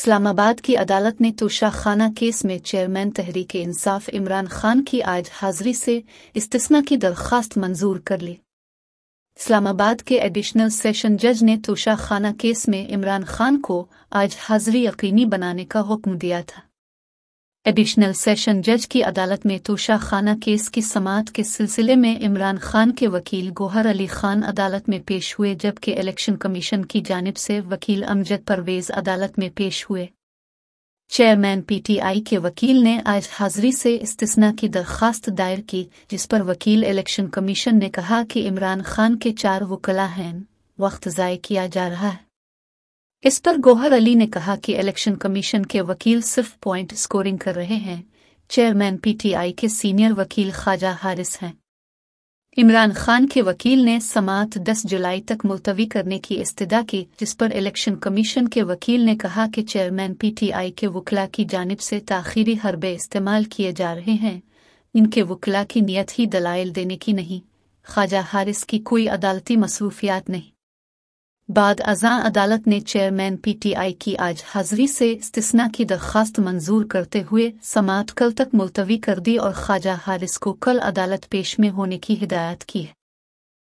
اسلام آباد کی عدالت نے توشہ خانہ کیس میں چیئرمین تحریک انصاف عمران خان کی آج حاضری سے استثناء کی درخواست منظور کر لی۔ اسلام آباد کے ایڈیشنل سیشن جج نے توشہ خانہ کیس میں عمران خان کو آج حاضری یقینی بنانے کا حکم دیا تھا۔ ایڈیشنل سیشن جج کی عدالت میں توشہ خانہ کیس کی سماعت کے سلسلے میں عمران خان کے وکیل گوہر علی خان عدالت میں پیش ہوئے، جبکہ الیکشن کمیشن کی جانب سے وکیل امجد پرویز عدالت میں پیش ہوئے۔ چیئرمین پی ٹی آئی کے وکیل نے آج حاضری سے استثناء کی درخواست دائر کی، جس پر وکیل الیکشن کمیشن نے کہا کہ عمران خان کے 4 وکلاء ہیں، وقت ضائع کیا جا رہا ہے۔ اس پر گوہر علی نے کہا کہ الیکشن کمیشن کے وکیل صرف پوائنٹ اسکورنگ کر رہے ہیں، چیئرمین پی ٹی آئی کے سینئر وکیل خواجہ حارث ہیں۔ عمران خان کے وکیل نے سماعت 10 جولائی تک ملتوی کرنے کی استدعا کی، جس پر الیکشن کمیشن کے وکیل نے کہا کہ چیئرمین پی ٹی آئی کے وکلاء کی جانب سے تاخیری حربے استعمال کیے جا رہے ہیں، ان کے وکلاء کی نیت ہی دلائل دینے کی نہیں، خواجہ حارث کی کوئی عدالتی مصروفیات نہیں۔ بعد ازاں عدالت نے چیئرمین پی ٹی آئی کی آج حاضری سے استثناء کی درخواست منظور کرتے ہوئے سماعت کل تک ملتوی کر دی اور خواجہ حارث کو کل عدالت پیش میں ہونے کی ہدایت کی ہے۔